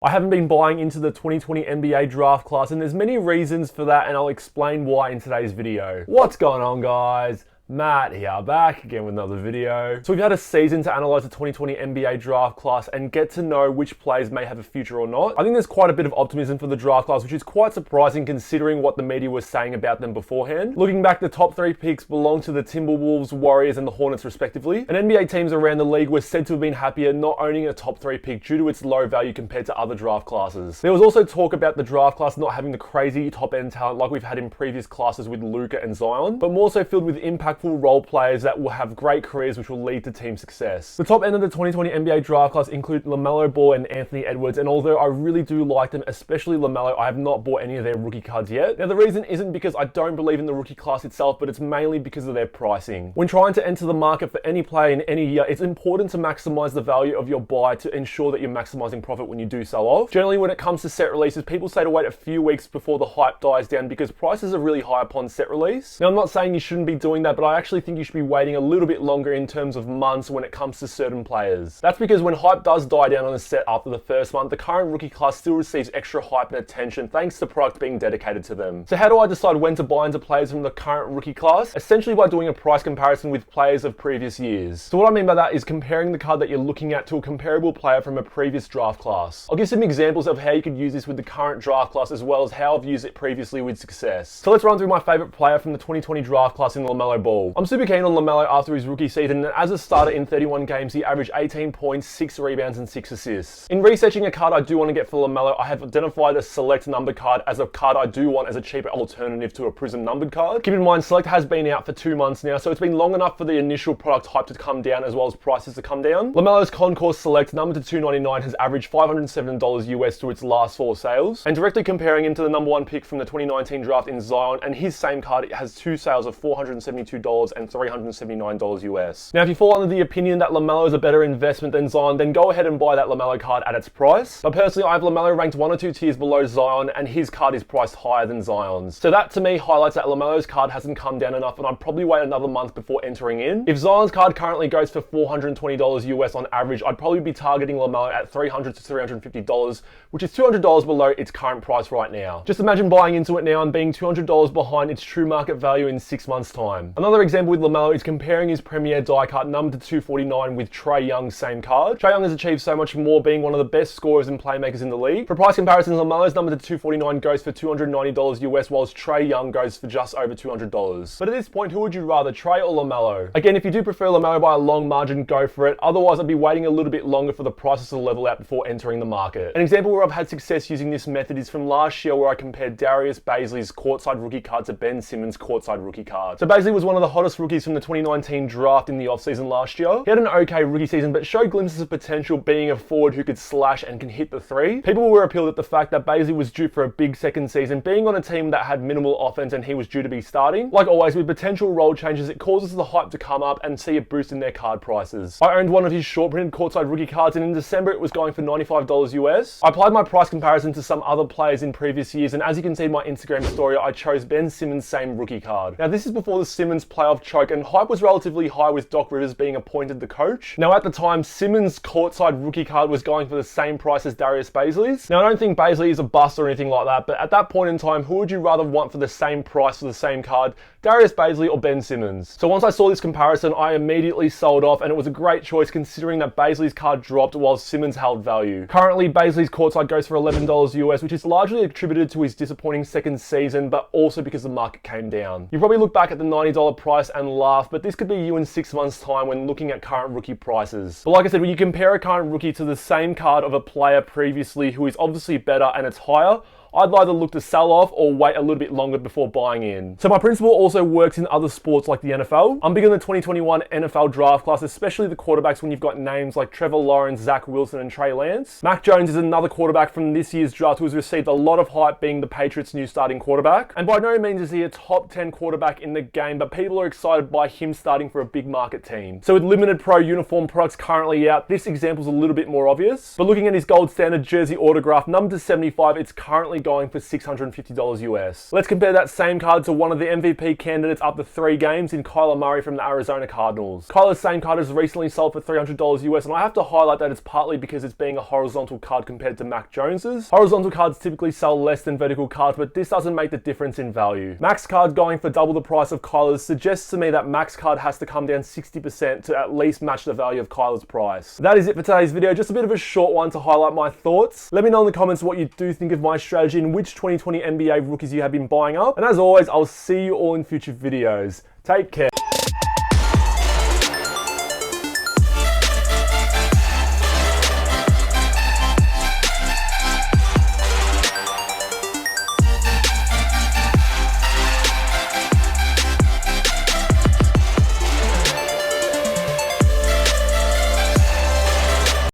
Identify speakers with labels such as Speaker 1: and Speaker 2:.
Speaker 1: I haven't been buying into the 2020 NBA draft class, and there's many reasons for that, and I'll explain why in today's video. What's going on, guys? Matt here, back again with another video. So we've had a season to analyze the 2020 NBA draft class and get to know which players may have a future or not. I think there's quite a bit of optimism for the draft class, which is quite surprising considering what the media was saying about them beforehand. Looking back, the top three picks belong to the Timberwolves, Warriors, and the Hornets respectively. And NBA teams around the league were said to have been happier not owning a top three pick due to its low value compared to other draft classes. There was also talk about the draft class not having the crazy top end talent like we've had in previous classes with Luka and Zion, but more so filled with impactful role players that will have great careers which will lead to team success. The top end of the 2020 NBA draft class include Lamelo Ball and Anthony Edwards, and although I really do like them, especially Lamelo, I have not bought any of their rookie cards yet. Now the reason isn't because I don't believe in the rookie class itself, but it's mainly because of their pricing. When trying to enter the market for any player in any year, it's important to maximize the value of your buy to ensure that you're maximizing profit when you do sell off. Generally, when it comes to set releases, people say to wait a few weeks before the hype dies down because prices are really high upon set release. Now I'm not saying you shouldn't be doing that, but I actually think you should be waiting a little bit longer in terms of months when it comes to certain players. That's because when hype does die down on a set after the first month, the current rookie class still receives extra hype and attention thanks to product being dedicated to them. So how do I decide when to buy into players from the current rookie class? Essentially by doing a price comparison with players of previous years. So what I mean by that is comparing the card that you're looking at to a comparable player from a previous draft class. I'll give some examples of how you could use this with the current draft class as well as how I've used it previously with success. So let's run through my favorite player from the 2020 draft class in Lamelo Ball. I'm super keen on Lamelo after his rookie season, and as a starter in 31 games, he averaged 18 points, 6 rebounds, and 6 assists. In researching a card I do want to get for Lamelo, I have identified a Select numbered card as a card I do want as a cheaper alternative to a Prism numbered card. Keep in mind, Select has been out for 2 months now, so it's been long enough for the initial product hype to come down as well as prices to come down. Lamelo's Concourse Select, numbered to $299, has averaged $507 US through its last 4 sales. And directly comparing him to the number 1 pick from the 2019 draft in Zion, and his same card, it has 2 sales of $472 and $379 US. Now, if you fall under the opinion that Lamelo is a better investment than Zion, then go ahead and buy that Lamelo card at its price. But personally, I have Lamelo ranked 1 or 2 tiers below Zion, and his card is priced higher than Zion's. So that to me highlights that Lamelo's card hasn't come down enough, and I'd probably wait another month before entering in. If Zion's card currently goes for $420 US on average, I'd probably be targeting Lamelo at $300 to $350, which is $200 below its current price right now. Just imagine buying into it now and being $200 behind its true market value in 6 months' time. Another example with Lamelo is comparing his Premier die cut numbered to 249 with Trae Young's same card. Trae Young has achieved so much more, being one of the best scorers and playmakers in the league. For price comparisons, Lamelo's numbered to 249 goes for $290 US, whilst Trae Young goes for just over $200. But at this point, who would you rather, Trae or Lamelo? Again, if you do prefer Lamelo by a long margin, go for it. Otherwise, I'd be waiting a little bit longer for the prices to level out before entering the market. An example where I've had success using this method is from last year, where I compared Darius Bazley's courtside rookie card to Ben Simmons' courtside rookie card. So Bazley was one of the hottest rookies from the 2019 draft in the offseason last year. He had an okay rookie season, but showed glimpses of potential being a forward who could slash and can hit the three. People were appealed at the fact that Bazley was due for a big second season, being on a team that had minimal offense and he was due to be starting. Like always, with potential role changes, it causes the hype to come up and see a boost in their card prices. I owned one of his short printed courtside rookie cards, and in December it was going for $95 US. I applied my price comparison to some other players in previous years, and as you can see in my Instagram story, I chose Ben Simmons' same rookie card. Now this is before the Simmons playoff choke, and hype was relatively high with Doc Rivers being appointed the coach. Now at the time, Simmons' courtside rookie card was going for the same price as Darius Bazley's. Now I don't think Bazley is a bust or anything like that, but at that point in time, who would you rather want for the same price for the same card, Darius Bazley or Ben Simmons? So once I saw this comparison, I immediately sold off, and it was a great choice considering that Bazley's card dropped while Simmons held value. Currently, Bazley's courtside goes for $11 US, which is largely attributed to his disappointing second season, but also because the market came down. You probably look back at the $90 price and laugh, but this could be you in 6 months' time when looking at current rookie prices. But like I said, when you compare a current rookie to the same card of a player previously who is obviously better and it's higher, I'd either look to sell off or wait a little bit longer before buying in. So my principle also works in other sports like the NFL. I'm big on the 2021 NFL draft class, especially the quarterbacks when you've got names like Trevor Lawrence, Zach Wilson, and Trey Lance. Mac Jones is another quarterback from this year's draft who has received a lot of hype, being the Patriots' new starting quarterback. And by no means is he a top 10 quarterback in the game, but people are excited by him starting for a big market team. So with limited pro uniform products currently out, this example is a little bit more obvious. But looking at his gold standard jersey autograph, numbered to 75, it's currently currently going for $650 US. Let's compare that same card to one of the MVP candidates up to 3 games in Kyler Murray from the Arizona Cardinals. Kyler's same card has recently sold for $300 US, and I have to highlight that it's partly because it's being a horizontal card compared to Mac Jones's. Horizontal cards typically sell less than vertical cards, but this doesn't make the difference in value. Mac's card going for double the price of Kyler's suggests to me that Mac's card has to come down 60% to at least match the value of Kyler's price. That is it for today's video, just a bit of a short one to highlight my thoughts. Let me know in the comments what you do think of my strategy and which 2020 NBA rookies you have been buying up. And as always, I'll see you all in future videos. Take care.